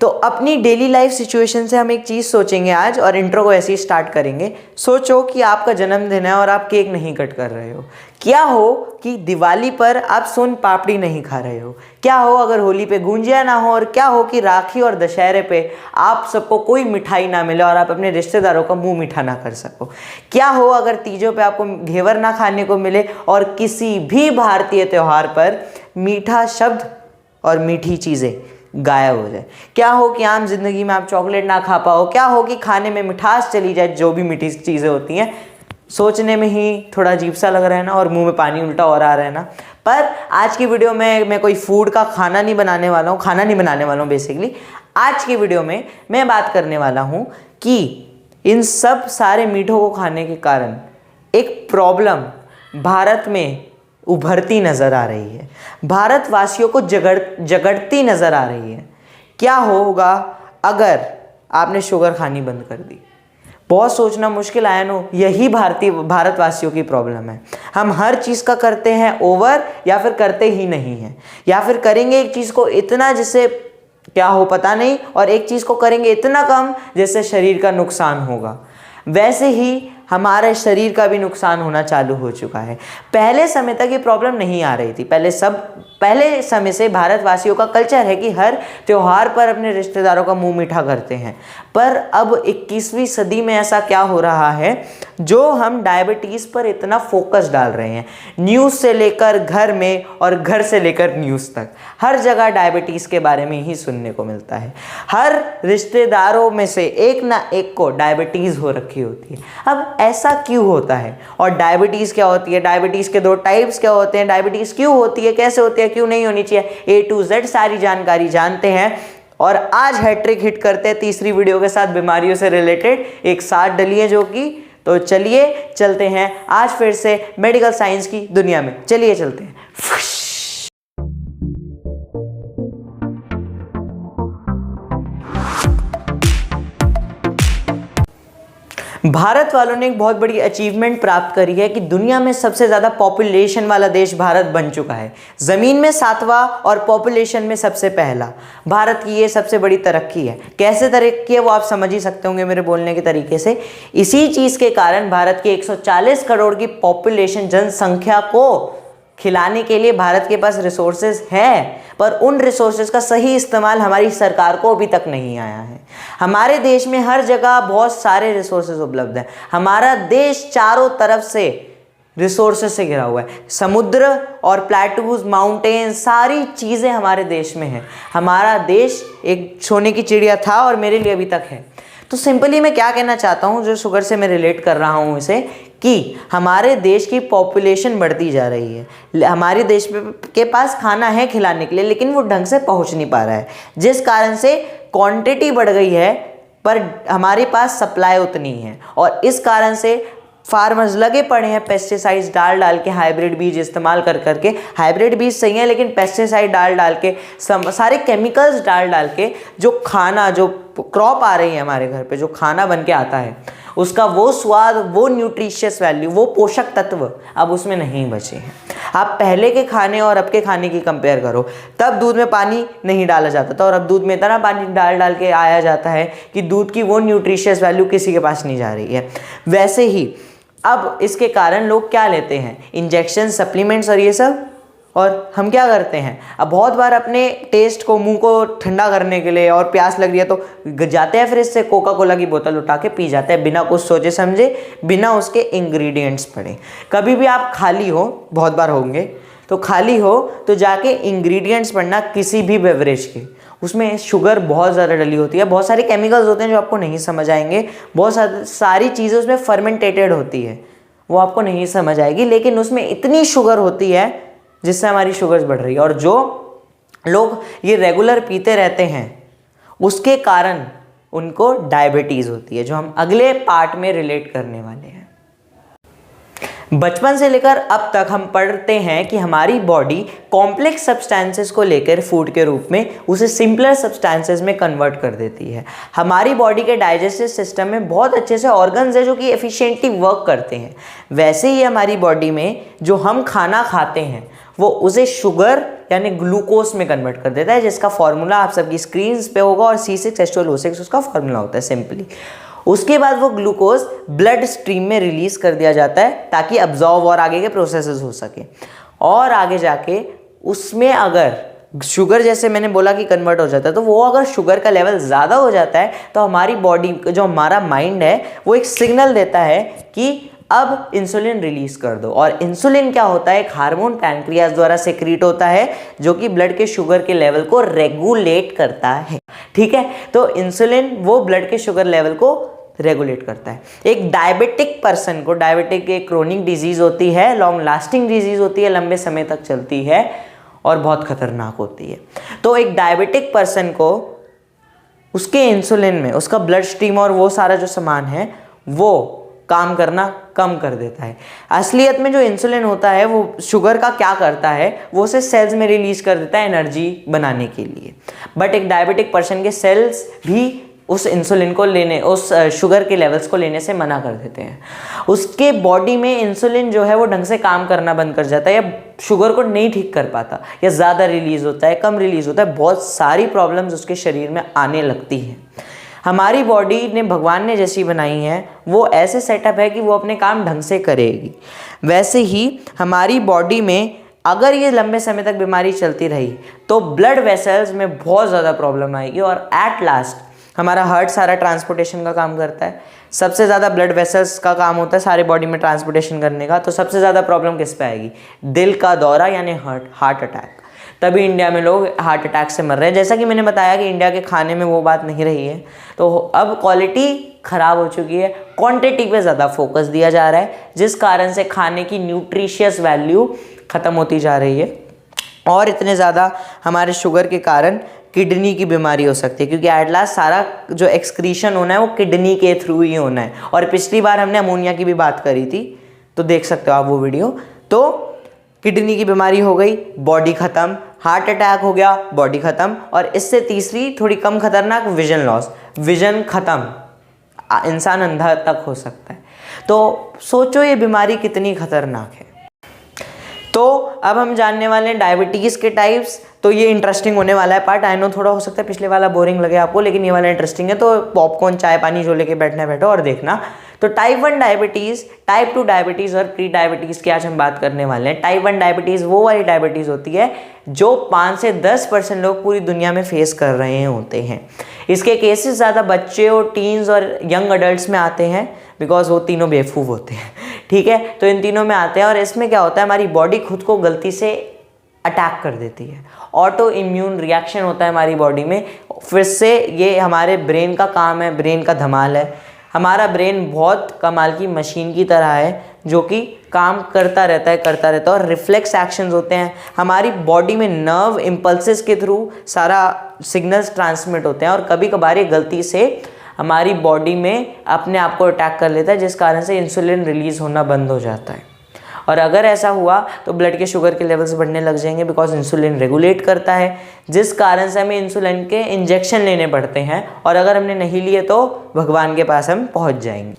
तो अपनी daily life situation से हम एक चीज़ सोचेंगे आज, और इंट्रो को ऐसे ही स्टार्ट करेंगे। सोचो कि आपका जन्मदिन है और आप केक नहीं कट कर रहे हो। क्या हो कि दिवाली पर आप सोन पापड़ी नहीं खा रहे हो। क्या हो अगर होली पे गुंजिया ना हो। और क्या हो कि राखी और दशहरे पे आप सबको कोई मिठाई ना मिले और आप अपने रिश्तेदारों का मुंह मीठा ना कर सको। क्या हो अगर तीजों पे आपको घेवर ना खाने को मिले और किसी भी भारतीय त्यौहार पर मीठा शब्द और मीठी चीज़ें गायब हो जाए। क्या हो कि आम जिंदगी में आप चॉकलेट ना खा पाओ। क्या हो कि खाने में मिठास चली जाए, जो भी मीठी चीज़ें होती हैं। सोचने में ही थोड़ा अजीब सा लग रहा है ना, और मुंह में पानी उल्टा और आ रहा है ना। पर आज की वीडियो में मैं कोई फूड का खाना नहीं बनाने वाला हूँ, बेसिकली आज की वीडियो में मैं बात करने वाला हूँ कि इन सब सारे मीठों को खाने के कारण एक प्रॉब्लम भारत में उभरती नज़र आ रही है, भारतवासियों को जगड़ती नज़र आ रही है। क्या होगा अगर आपने शुगर खानी बंद कर दी। बहुत सोचना मुश्किल आया नो, यही भारतवासियों की प्रॉब्लम है। हम हर चीज़ का करते हैं ओवर, या फिर करते ही नहीं हैं, या फिर करेंगे एक चीज़ को इतना जिससे क्या हो पता नहीं, और एक चीज़ को करेंगे इतना कम जिससे शरीर का नुकसान होगा। वैसे ही हमारे शरीर का भी नुकसान होना चालू हो चुका है। पहले समय तक ये प्रॉब्लम नहीं आ रही थी। पहले समय से भारतवासियों का कल्चर है कि हर त्योहार पर अपने रिश्तेदारों का मुंह मीठा करते हैं। पर अब 21वीं सदी में ऐसा क्या हो रहा है जो हम डायबिटीज़ पर इतना फोकस डाल रहे हैं। न्यूज़ से लेकर घर में और घर से लेकर न्यूज़ तक हर जगह डायबिटीज़ के बारे में ही सुनने को मिलता है। हर रिश्तेदारों में से एक ना एक को डायबिटीज़ हो रखी होती है। अब ऐसा क्यों होता है, और डायबिटीज़ क्या होती है, डायबिटीज़ के 2 टाइप्स क्या होते हैं, डायबिटीज़ क्यों होती है, कैसे होती है, क्यों नहीं होनी चाहिए, A to Z सारी जानकारी जानते हैं। और आज हैट्रिक हिट करते हैं तीसरी वीडियो के साथ, बीमारियों से रिलेटेड एक साथ डली है जो कि। तो चलिए चलते हैं आज फिर से मेडिकल साइंस की दुनिया में। चलिए चलते हैं। भारत वालों ने एक बहुत बड़ी अचीवमेंट प्राप्त करी है कि दुनिया में सबसे ज़्यादा पॉपुलेशन वाला देश भारत बन चुका है। ज़मीन में 7वां और पॉपुलेशन में सबसे पहला। भारत की ये सबसे बड़ी तरक्की है। कैसे तरक्की है वो आप समझ ही सकते होंगे मेरे बोलने के तरीके से। इसी चीज़ के कारण भारत की 140 करोड़ की पॉपुलेशन जनसंख्या को खिलाने के लिए भारत के पास रिसोर्सेज है, पर उन रिसोर्सेज का सही इस्तेमाल हमारी सरकार को अभी तक नहीं आया है। हमारे देश में हर जगह बहुत सारे रिसोर्सेज उपलब्ध हैं। हमारा देश चारों तरफ से रिसोर्सेज से घिरा हुआ है। समुद्र और प्लेटूज, माउंटेन, सारी चीज़ें हमारे देश में हैं। हमारा देश एक सोने की चिड़िया था और मेरे लिए अभी तक है। तो सिंपली मैं क्या कहना चाहता हूँ, जो शुगर से मैं रिलेट कर रहा हूँ इसे, कि हमारे देश की पॉपुलेशन बढ़ती जा रही है। हमारे देश के पास खाना है खिलाने के लिए, लेकिन वो ढंग से पहुँच नहीं पा रहा है, जिस कारण से क्वांटिटी बढ़ गई है पर हमारे पास सप्लाई उतनी है। और इस कारण से फार्मर्स लगे पड़े हैं पेस्टिसाइड्स डाल के, हाइब्रिड बीज इस्तेमाल कर करके। हाइब्रिड बीज सही है, लेकिन पेस्टिसाइड डाल के, सारे केमिकल्स डाल के जो खाना, जो क्रॉप आ रही है हमारे घर पे, जो खाना बन के आता है, उसका वो स्वाद, वो न्यूट्रिशियस वैल्यू, वो पोषक तत्व अब उसमें नहीं बचे हैं। आप पहले के खाने और अब के खाने की कंपेयर करो, तब दूध में पानी नहीं डाला जाता था और अब दूध में इतना पानी डाल के आया जाता है कि दूध की वो न्यूट्रिशियस वैल्यू किसी के पास नहीं जा रही है। वैसे ही अब इसके कारण लोग क्या लेते हैं, इंजेक्शन, सप्लीमेंट्स और ये सब। और हम क्या करते हैं, अब बहुत बार अपने टेस्ट को, मुंह को ठंडा करने के लिए, और प्यास लग रही है तो जाते हैं फ्रिज से कोका कोला की बोतल उठा के पी जाते हैं, बिना कुछ सोचे समझे, बिना उसके इंग्रेडिएंट्स पढ़े। कभी भी आप खाली हो, बहुत बार होंगे, तो खाली हो तो जाके इंग्रेडिएंट्स पढ़ना किसी भी बेवरेज के। उसमें शुगर बहुत ज़्यादा डली होती है, बहुत सारे केमिकल्स होते हैं जो आपको नहीं समझ आएंगे, बहुत सारी चीज़ें उसमें फर्मेंटेटेड होती है, वो आपको नहीं समझ आएगी, लेकिन उसमें इतनी शुगर होती है जिससे हमारी शुगर्स बढ़ रही है। और जो लोग ये रेगुलर पीते रहते हैं उसके कारण उनको डायबिटीज़ होती है, जो हम अगले पार्ट में रिलेट करने वाले हैं। बचपन से लेकर अब तक हम पढ़ते हैं कि हमारी बॉडी कॉम्प्लेक्स सब्सटेंसेस को लेकर फूड के रूप में उसे सिंपलर सब्सटेंसेस में कन्वर्ट कर देती है। हमारी बॉडी के डाइजेस्टिव सिस्टम में बहुत अच्छे से ऑर्गन्स हैं जो कि एफिशिएंटली वर्क करते हैं। वैसे ही हमारी बॉडी में जो हम खाना खाते हैं वो उसे शुगर यानी ग्लूकोज में कन्वर्ट कर देता है, जिसका फॉर्मूला आप सबकी स्क्रीन पे होगा और C6H12O6 उसका फॉर्मूला होता है सिंपली। उसके बाद वो ग्लूकोज ब्लड स्ट्रीम में रिलीज कर दिया जाता है ताकि अब्जॉर्ब और आगे के प्रोसेसेस हो सके, और आगे जाके उसमें अगर शुगर, जैसे मैंने बोला कि कन्वर्ट हो जाता है, तो वो अगर शुगर का लेवल ज़्यादा हो जाता है तो हमारी बॉडी, जो हमारा माइंड है, वो एक सिग्नल देता है कि अब इंसुलिन रिलीज कर दो। और इंसुलिन क्या होता है, एक हार्मोन पैनक्रियाज द्वारा सेक्रीट होता है जो कि ब्लड के शुगर के लेवल को रेगुलेट करता है। ठीक है, तो इंसुलिन वो ब्लड के शुगर लेवल को रेगुलेट करता है। एक डायबिटिक पर्सन को, डायबिटिक एक क्रोनिक डिजीज होती है, लॉन्ग लास्टिंग डिजीज होती है, लंबे समय तक चलती है और बहुत खतरनाक होती है। तो एक डायबिटिक पर्सन को उसके इंसुलिन में उसका ब्लड स्ट्रीम और वो सारा जो सामान है वो काम करना कम कर देता है। असलियत में जो इंसुलिन होता है वो शुगर का क्या करता है, वो उसे सेल्स में रिलीज कर देता है एनर्जी बनाने के लिए। बट एक डायबिटिक पर्सन के सेल्स भी उस इंसुलिन को लेने, उस शुगर के लेवल्स को लेने से मना कर देते हैं। उसके बॉडी में इंसुलिन जो है वो ढंग से काम करना बंद कर जाता है, या शुगर को नहीं ठीक कर पाता, या ज़्यादा रिलीज़ होता है, कम रिलीज़ होता है, बहुत सारी प्रॉब्लम्स उसके शरीर में आने लगती हैं। हमारी बॉडी ने, भगवान ने जैसी बनाई है, वो ऐसे सेटअप है कि वो अपने काम ढंग से करेगी। वैसे ही हमारी बॉडी में अगर ये लंबे समय तक बीमारी चलती रही तो ब्लड वेसल्स में बहुत ज़्यादा प्रॉब्लम आएगी, और एट लास्ट हमारा हार्ट सारा ट्रांसपोर्टेशन का काम करता है। सबसे ज़्यादा ब्लड वेसल्स का काम होता है सारे बॉडी में ट्रांसपोर्टेशन करने का, तो सबसे ज़्यादा प्रॉब्लम किस पे आएगी, दिल का दौरा यानी हार्ट अटैक। तभी इंडिया में लोग हार्ट अटैक से मर रहे हैं। जैसा कि मैंने बताया कि इंडिया के खाने में वो बात नहीं रही है, तो अब क्वालिटी ख़राब हो चुकी है, क्वांटिटी पे ज़्यादा फोकस दिया जा रहा है, जिस कारण से खाने की न्यूट्रिशियस वैल्यू ख़त्म होती जा रही है। और इतने ज़्यादा हमारे शुगर के कारण किडनी की बीमारी हो सकती है, क्योंकि एट लास्ट सारा जो एक्सक्रीशन होना है वो किडनी के थ्रू ही होना है। और पिछली बार हमने अमोनिया की भी बात करी थी, तो देख सकते हो आप वो वीडियो। तो किडनी की बीमारी हो गई, बॉडी ख़त्म, हार्ट अटैक हो गया, बॉडी ख़त्म, और इससे तीसरी थोड़ी कम खतरनाक, विजन लॉस, विजन ख़त्म, इंसान अंधा तक हो सकता है। तो सोचो ये बीमारी कितनी खतरनाक है। तो अब हम जानने वाले हैं डायबिटीज़ के टाइप्स। तो ये इंटरेस्टिंग होने वाला है पार्ट। आई नो थोड़ा हो सकता है पिछले वाला बोरिंग लगे आपको, लेकिन ये वाला इंटरेस्टिंग है, तो पॉपकॉर्न, चाय पानी जो लेके बैठना बैठो और देखना। तो टाइप 1 डायबिटीज़, टाइप 2 डायबिटीज़ और प्री डायबिटीज़ की आज हम बात करने वाले हैं। टाइप 1 डायबिटीज़ वो वाली डायबिटीज़ होती है जो 5 से 10% लोग पूरी दुनिया में फेस कर रहे होते हैं। इसके केसेस ज़्यादा बच्चे और टीन्स और यंग अडल्ट्स में आते हैं, बिकॉज वो तीनों बेवकूफ़ होते हैं। ठीक है, तो इन तीनों में आते हैं। और इसमें क्या होता है, हमारी बॉडी खुद को गलती से अटैक कर देती है, ऑटो इम्यून रिएक्शन होता है हमारी बॉडी में। फिर से ये हमारे ब्रेन का काम है, ब्रेन का धमाल है। हमारा ब्रेन बहुत कमाल की मशीन की तरह है जो कि काम करता रहता है और रिफ्लेक्स एक्शंस होते हैं। हमारी बॉडी में नर्व इम्पल्सेस के थ्रू सारा सिग्नल्स ट्रांसमिट होते हैं, और कभी कभार ये गलती से हमारी बॉडी में अपने आप को अटैक कर लेता है, जिस कारण से इंसुलिन रिलीज़ होना बंद हो जाता है। और अगर ऐसा हुआ तो ब्लड के शुगर के लेवल्स बढ़ने लग जाएंगे, बिकॉज इंसुलिन रेगुलेट करता है, जिस कारण से हमें इंसुलिन के इंजेक्शन लेने पड़ते हैं, और अगर हमने नहीं लिए तो भगवान के पास हम पहुंच जाएंगे।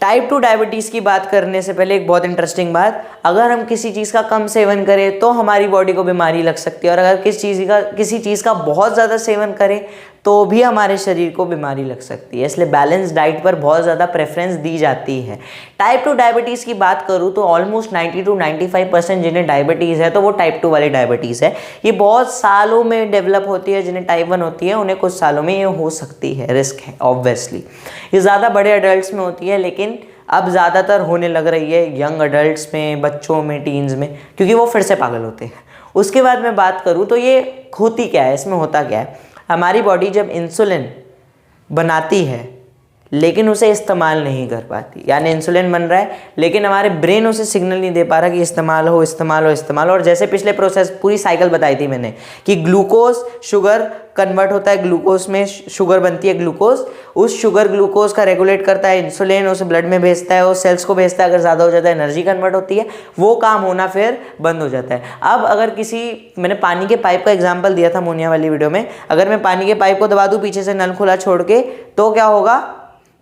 टाइप 2 डायबिटीज़ की बात करने से पहले एक बहुत इंटरेस्टिंग बात, अगर हम किसी चीज़ का कम सेवन करें तो हमारी बॉडी को बीमारी लग सकती है, और अगर किसी चीज़ का बहुत ज़्यादा सेवन करें तो भी हमारे शरीर को बीमारी लग सकती है। इसलिए बैलेंस डाइट पर बहुत ज़्यादा प्रेफरेंस दी जाती है। टाइप 2 डायबिटीज़ की बात करूँ तो ऑलमोस्ट 90 to 95% जिन्हें डायबिटीज़ है तो वो टाइप 2 वाली डायबिटीज़ है। ये बहुत सालों में डेवलप होती है। जिन्हें टाइप 1 होती है उन्हें कुछ सालों में ये हो सकती है, रिस्क है ऑब्वियसली। ये ज़्यादा बड़े अडल्ट्स में होती है, लेकिन अब ज़्यादातर होने लग रही है यंग अडल्ट्स में, बच्चों में, टीन्स में, क्योंकि वो फिर से पागल होते हैं। उसके बाद मैं बात करूँ तो ये होती क्या है, इसमें होता क्या है, हमारी बॉडी जब इंसुलिन बनाती है लेकिन उसे इस्तेमाल नहीं कर पाती, यानी इंसुलिन बन रहा है लेकिन हमारे ब्रेन उसे सिग्नल नहीं दे पा रहा कि इस्तेमाल हो इस्तेमाल हो इस्तेमाल। और जैसे पिछले प्रोसेस पूरी साइकिल बताई थी मैंने कि ग्लूकोज शुगर कन्वर्ट होता है, ग्लूकोज में शुगर बनती है ग्लूकोज, उस शुगर ग्लूकोज का रेगुलेट करता है इंसुलिन, उसे ब्लड में भेजता है, वो सेल्स को भेजता है, अगर ज़्यादा हो जाता है एनर्जी कन्वर्ट होती है, वो काम होना फिर बंद हो जाता है। अब अगर मैंने पानी के पाइप का एग्जाम्पल दिया था मोनिया वाली वीडियो में, अगर मैं पानी के पाइप को दबा दूँ पीछे से नल खुला छोड़ के, तो क्या होगा,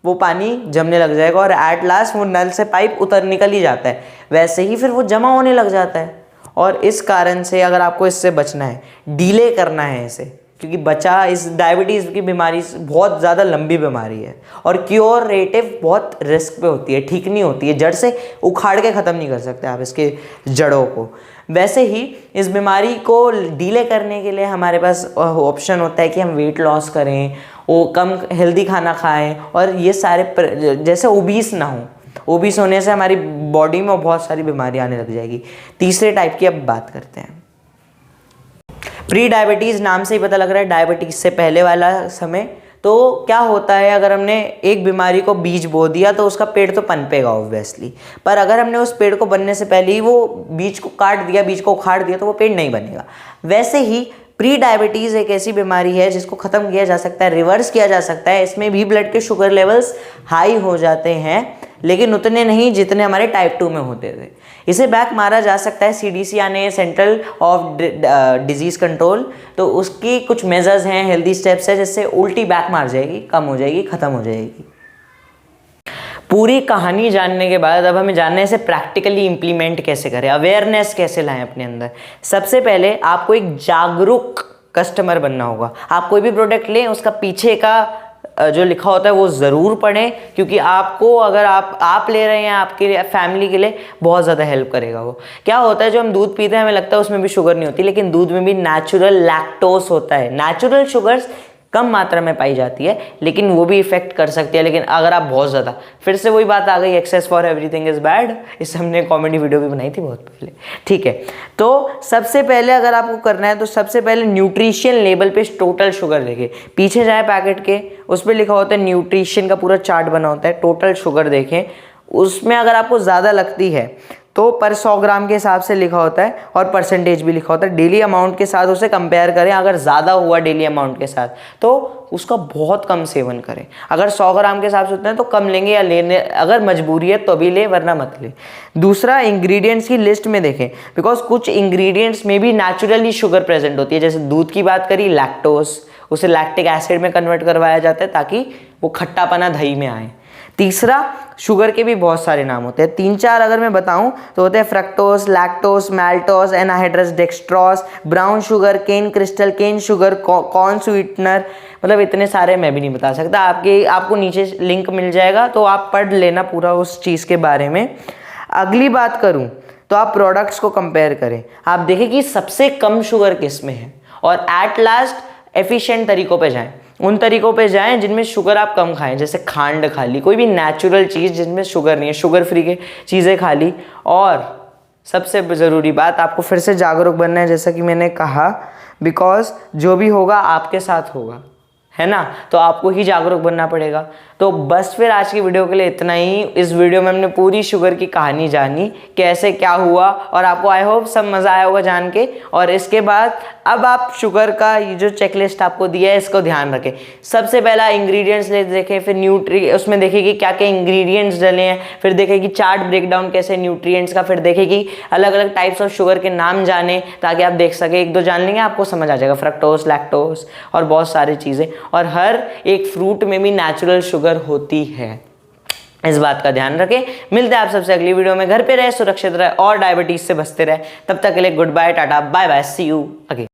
वो पानी जमने लग जाएगा और एट लास्ट वो नल से पाइप निकल ही जाता है। वैसे ही फिर वो जमा होने लग जाता है, और इस कारण से अगर आपको इससे बचना है, डिले करना है इसे, क्योंकि बचा इस डायबिटीज़ की बीमारी बहुत ज़्यादा लंबी बीमारी है और क्योर रेटिव बहुत रिस्क पे होती है, ठीक नहीं होती है, जड़ से उखाड़ के ख़त्म नहीं कर सकते आप इसके जड़ों को। वैसे ही इस बीमारी को डिले करने के लिए हमारे पास ऑप्शन होता है कि हम वेट लॉस करें, वो कम हेल्दी खाना खाएं और ये सारे जैसे ओबीस ना हो। ओबीस होने से हमारी बॉडी में बहुत सारी बीमारियाँ आने लग जाएगी। तीसरे टाइप की अब बात करते हैं। प्री डायबिटीज़, नाम से ही पता लग रहा है डायबिटीज़ से पहले वाला समय। तो क्या होता है, अगर हमने एक बीमारी को बीज बो दिया तो उसका पेड़ तो पनपेगा ऑब्वियसली, पर अगर हमने उस पेड़ को बनने से पहले ही वो बीज को काट दिया, बीज को उखाड़ दिया, तो वो पेड़ नहीं बनेगा। वैसे ही प्री डायबिटीज़ एक ऐसी बीमारी है जिसको ख़त्म किया जा सकता है, रिवर्स किया जा सकता है। इसमें भी ब्लड के शुगर लेवल्स हाई हो जाते हैं, लेकिन उतने नहीं जितने हमारे टाइप 2 में होते थे। इसे बैक मारा जा सकता है, CDC यानी सेंट्रल ऑफ डिजीज़ कंट्रोल, तो उसकी कुछ मेजर्स हैं, हेल्दी स्टेप्स है, जिससे उल्टी बैक मार जाएगी, कम हो जाएगी, ख़त्म हो जाएगी। पूरी कहानी जानने के बाद अब हमें जानना है इसे प्रैक्टिकली इम्प्लीमेंट कैसे करें, अवेयरनेस कैसे लाएं अपने अंदर। सबसे पहले आपको एक जागरूक कस्टमर बनना होगा। आप कोई भी प्रोडक्ट लें, उसका पीछे का जो लिखा होता है वो ज़रूर पढ़ें, क्योंकि आपको अगर आप ले रहे हैं, आपके लिए, फैमिली के लिए बहुत ज़्यादा हेल्प करेगा वो। क्या होता है, जो हम दूध पीते हैं हमें लगता है उसमें भी शुगर नहीं होती, लेकिन दूध में भी नेचुरल लैक्टोस होता है। नेचुरल शुगर्स कम मात्रा में पाई जाती है, लेकिन वो भी इफेक्ट कर सकती है। लेकिन अगर आप बहुत ज़्यादा, फिर से वही बात आ गई, excess for everything is bad. इससे हमने कॉमेडी वीडियो भी बनाई थी बहुत पहले, ठीक है। तो सबसे पहले अगर आपको करना है तो सबसे पहले न्यूट्रिशन लेबल पे टोटल शुगर देखें। पीछे जाए पैकेट के, उस पर लिखा होता है न्यूट्रिशन का पूरा चार्ट बना होता है, टोटल शुगर देखें। उसमें अगर आपको ज़्यादा लगती है तो पर 100 ग्राम के हिसाब से लिखा होता है और परसेंटेज भी लिखा होता है। डेली अमाउंट के साथ उसे कंपेयर करें, अगर ज़्यादा हुआ डेली अमाउंट के साथ तो उसका बहुत कम सेवन करें। अगर 100 ग्राम के हिसाब से होते हैं तो कम लेंगे, या लेने अगर मजबूरी है तो भी ले, वरना मत ले। दूसरा, इंग्रेडिएंट्स की लिस्ट में देखें, बिकॉज कुछ इंग्रेडिएंट्स में भी नेचुरली शुगर प्रेजेंट होती है। जैसे दूध की बात करी, लैक्टोस, उसे लैक्टिक एसिड में कन्वर्ट करवाया जाता है ताकि वो खट्टापना दही में आए। तीसरा, शुगर के भी बहुत सारे नाम होते हैं, 3-4 अगर मैं बताऊं तो होते हैं fructose, lactose, maltose, anhydrous dextrose, brown sugar, cane crystal, cane sugar, corn sweetener, मतलब इतने सारे मैं भी नहीं बता सकता। आपको नीचे लिंक मिल जाएगा, तो आप पढ़ लेना पूरा उस चीज़ के बारे में। अगली बात करूं तो आप प्रोडक्ट्स को कंपेयर करें, आप देखें कि सबसे कम शुगर किस में है, और एट लास्ट एफिशिएंट तरीकों पे जाएं। उन तरीकों पे जाएं जिनमें शुगर आप कम खाएं, जैसे खांड खा ली, कोई भी नेचुरल चीज़ जिनमें शुगर नहीं है, शुगर फ्री के चीज़ें खा ली। और सबसे ज़रूरी बात, आपको फिर से जागरूक बनना है, जैसा कि मैंने कहा, बिकॉज जो भी होगा आपके साथ होगा, है ना, तो आपको ही जागरूक बनना पड़ेगा। तो बस फिर आज की वीडियो के लिए इतना ही। इस वीडियो में हमने पूरी शुगर की कहानी जानी, कैसे क्या हुआ, और आपको आई होप सब मज़ा आया होगा जान के। और इसके बाद अब आप शुगर का ये जो चेकलिस्ट आपको दिया है इसको ध्यान रखें। सबसे पहला इंग्रेडिएंट्स ले देखें, फिर उसमें देखें कि क्या क्या इंग्रेडिएंट्स डले हैं, फिर देखें कि चार्ट ब्रेकडाउन कैसे न्यूट्रिएंट्स का, फिर देखें कि अलग अलग टाइप्स ऑफ शुगर के नाम जाने, ताकि आप देख सकें। 1-2 जान लेंगे आपको समझ आ जाएगा, फ्रक्टोस, लैक्टोस और बहुत सारी चीज़ें। और हर एक फ्रूट में भी नेचुरल शुगर होती है, इस बात का ध्यान रखें। मिलते हैं आप सबसे अगली वीडियो में। घर पे रहे, सुरक्षित रहे और डायबिटीज से बचते रहे। तब तक के लिए good bye, tata, bye bye, see you again.